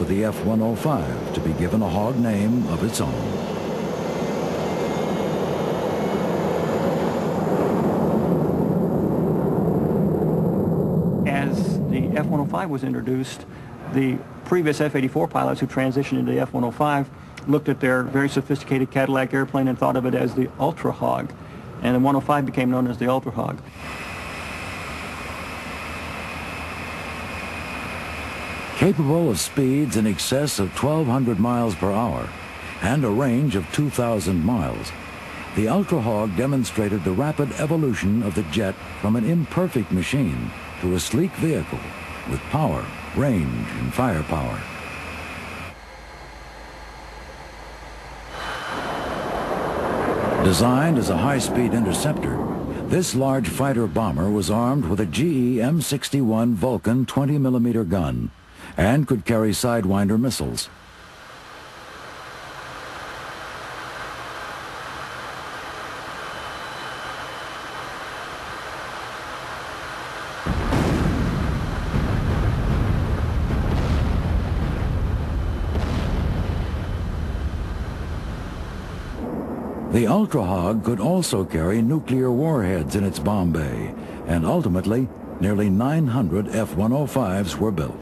for the F-105 to be given a Hog name of its own. As the F-105 was introduced, the previous F-84 pilots who transitioned into the F-105 looked at their very sophisticated Cadillac airplane and thought of it as the Ultra Hog, and the 105 became known as the Ultra Hog. Capable of speeds in excess of 1,200 miles per hour and a range of 2,000 miles, the Ultra Hog demonstrated the rapid evolution of the jet from an imperfect machine to a sleek vehicle with power, range, and firepower. Designed as a high-speed interceptor, this large fighter bomber was armed with a GE M61 Vulcan 20mm gun and could carry Sidewinder missiles. The Ultra Hog could also carry nuclear warheads in its bomb bay, and ultimately, nearly 900 F-105s were built.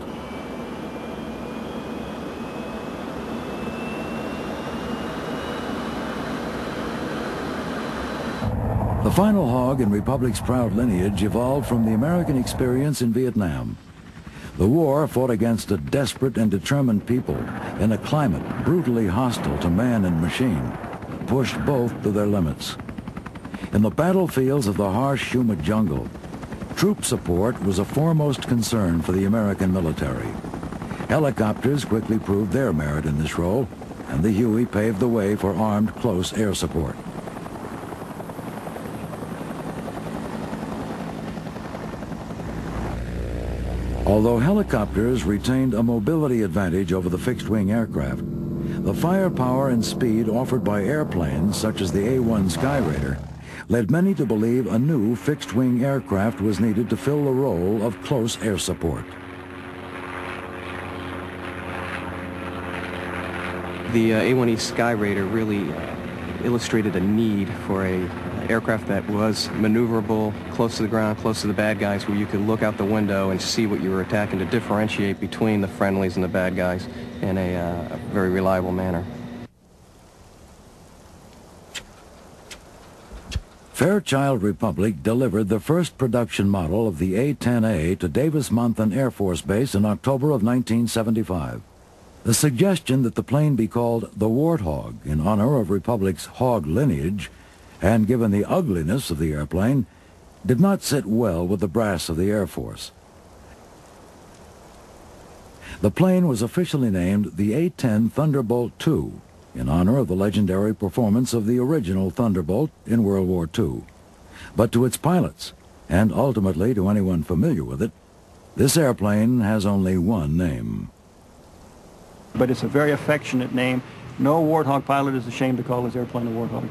The final Hog in Republic's proud lineage evolved from the American experience in Vietnam. The war fought against a desperate and determined people in a climate brutally hostile to man and machine, pushed both to their limits. In the battlefields of the harsh, humid jungle, troop support was a foremost concern for the American military. Helicopters quickly proved their merit in this role, and the Huey paved the way for armed close air support. Although helicopters retained a mobility advantage over the fixed-wing aircraft, the firepower and speed offered by airplanes such as the A-10 Skyraider led many to believe a new fixed-wing aircraft was needed to fill the role of close air support. The A-10 Skyraider really illustrated a need for a aircraft that was maneuverable, close to the ground, close to the bad guys, where you could look out the window and see what you were attacking to differentiate between the friendlies and the bad guys in a very reliable manner. Fairchild Republic delivered the first production model of the A-10A to Davis-Monthan Air Force Base in October of 1975. The suggestion that the plane be called the Warthog in honor of Republic's Hog lineage, and given the ugliness of the airplane, did not sit well with the brass of the Air Force. The plane was officially named the A-10 Thunderbolt II in honor of the legendary performance of the original Thunderbolt in World War II. But to its pilots, and ultimately to anyone familiar with it, this airplane has only one name. But it's a very affectionate name. No Warthog pilot is ashamed to call his airplane a Warthog.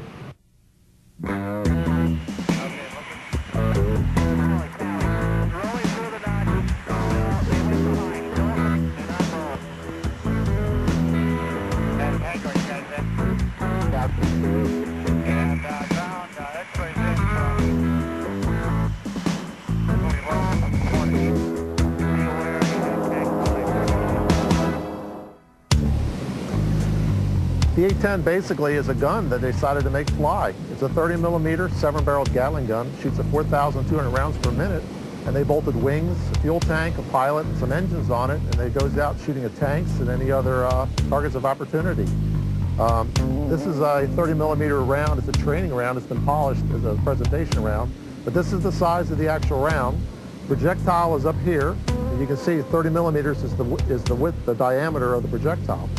The A-10 basically is a gun that they decided to make fly. It's a 30mm, 7-barreled Gatling gun, shoots at 4,200 rounds per minute, and they bolted wings, a fuel tank, a pilot, and some engines on it, and it goes out shooting at tanks and any other targets of opportunity. This is a 30mm round. It's a training round. It's been polished as a presentation round, but this is the size of the actual round. Projectile is up here, and you can see 30mm is the width, the diameter of the projectile.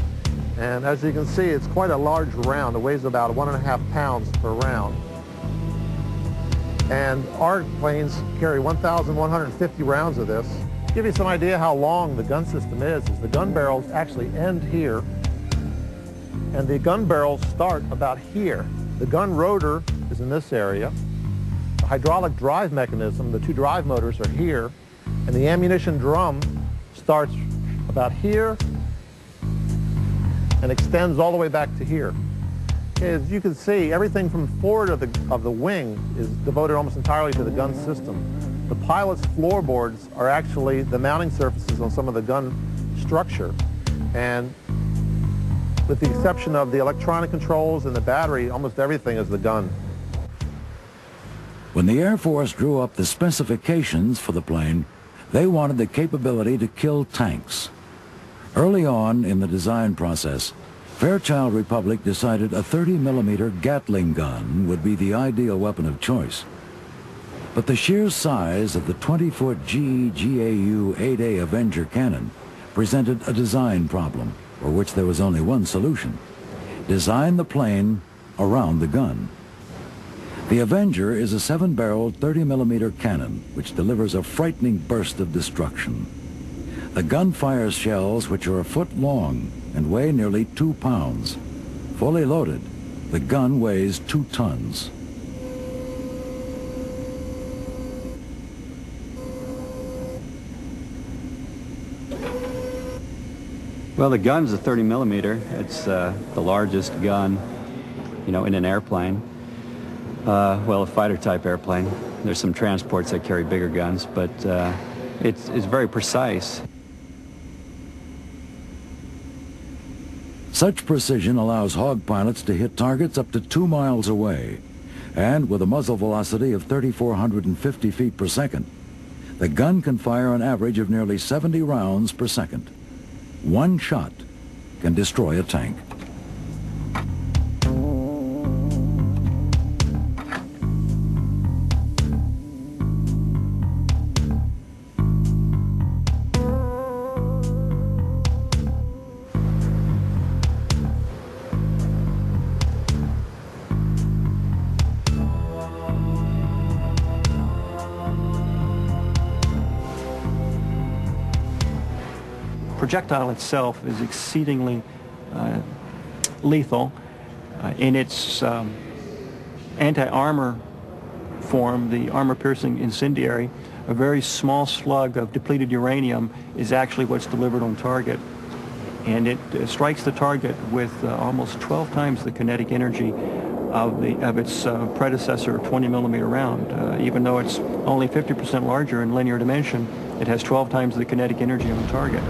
And as you can see, it's quite a large round. It weighs about 1.5 pounds per round. And our planes carry 1,150 rounds of this. To give you some idea how long the gun system is the gun barrels actually end here, and the gun barrels start about here. The gun rotor is in this area. The hydraulic drive mechanism, the two drive motors are here, and the ammunition drum starts about here and extends all the way back to here. As you can see, everything from forward of the wing is devoted almost entirely to the gun system. The pilot's floorboards are actually the mounting surfaces on some of the gun structure. And with the exception of the electronic controls and the battery, almost everything is the gun. When the Air Force drew up the specifications for the plane, they wanted the capability to kill tanks. Early on in the design process, Fairchild Republic decided a 30mm Gatling gun would be the ideal weapon of choice. But the sheer size of the 20-foot GEGAU 8A Avenger cannon presented a design problem for which there was only one solution: design the plane around the gun. The Avenger is a 7-barreled 30mm cannon which delivers a frightening burst of destruction. The gun fires shells which are a foot long and weigh nearly 2 pounds. Fully loaded, the gun weighs 2 tons. Well, the gun's a 30mm. It's the largest gun, in an airplane. Well, a fighter-type airplane. There's some transports that carry bigger guns, but it's very precise. Such precision allows Hawk pilots to hit targets up to 2 miles away, and with a muzzle velocity of 3,450 feet per second, the gun can fire an average of nearly 70 rounds per second. One shot can destroy a tank. Projectile itself is exceedingly lethal. In its anti-armor form, the armor-piercing incendiary, a very small slug of depleted uranium is actually what's delivered on target. And it strikes the target with almost 12 times the kinetic energy of its predecessor 20mm round. Even though it's only 50% larger in linear dimension, it has 12 times the kinetic energy on target.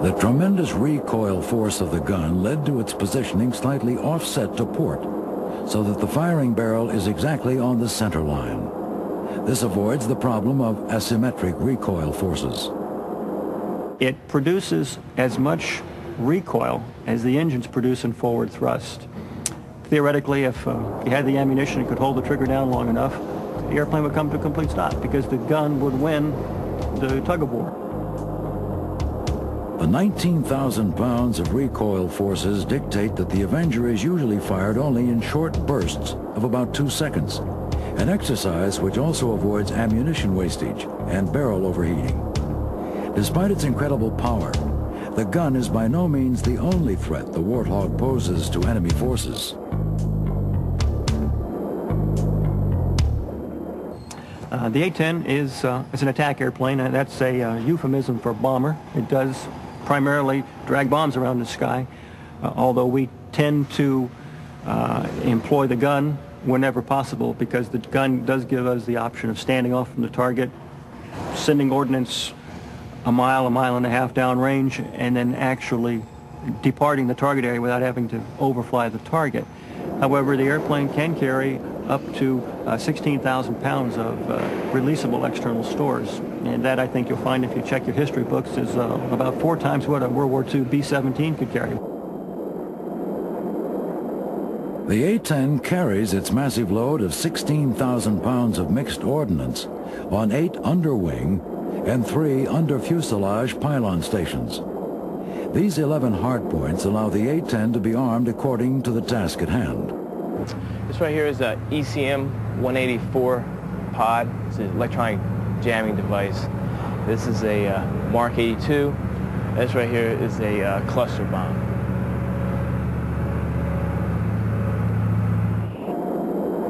The tremendous recoil force of the gun led to its positioning slightly offset to port, so that the firing barrel is exactly on the center line. This avoids the problem of asymmetric recoil forces. It produces as much recoil as the engines produce in forward thrust. Theoretically, if you had the ammunition and could hold the trigger down long enough, the airplane would come to a complete stop because the gun would win the tug-of-war. The 19,000 pounds of recoil forces dictate that the Avenger is usually fired only in short bursts of about 2 seconds, an exercise which also avoids ammunition wastage and barrel overheating. Despite its incredible power, the gun is by no means the only threat the Warthog poses to enemy forces. The A-10 is an attack airplane, and that's a euphemism for bomber. It does primarily drag bombs around the sky, although we tend to employ the gun whenever possible because the gun does give us the option of standing off from the target, sending ordnance a mile and a half downrange, and then actually departing the target area without having to overfly the target. However, the airplane can carry up to 16,000 pounds of releasable external stores. And that, I think you'll find if you check your history books, is about 4 times what a World War II B-17 could carry. The A-10 carries its massive load of 16,000 pounds of mixed ordnance on 8 underwing and 3 under-fuselage pylon stations. These 11 hardpoints allow the A-10 to be armed according to the task at hand. This right here is a ECM 184 pod. It's an electronic jamming device. This is a Mark 82. This right here is a cluster bomb.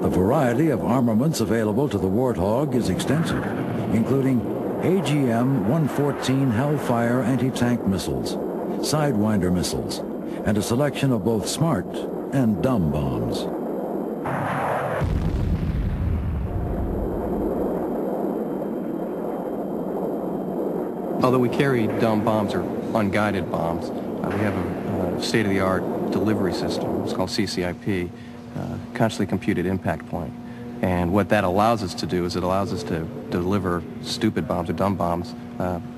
The variety of armaments available to the Warthog is extensive, including AGM-114 Hellfire anti-tank missiles, Sidewinder missiles, and a selection of both smart and dumb bombs. Although we carry dumb bombs or unguided bombs, we have a state-of-the-art delivery system. It's called CCIP, Consciously Computed Impact Point. And what that allows us to do is it allows us to deliver stupid bombs or dumb bombs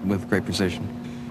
with great precision.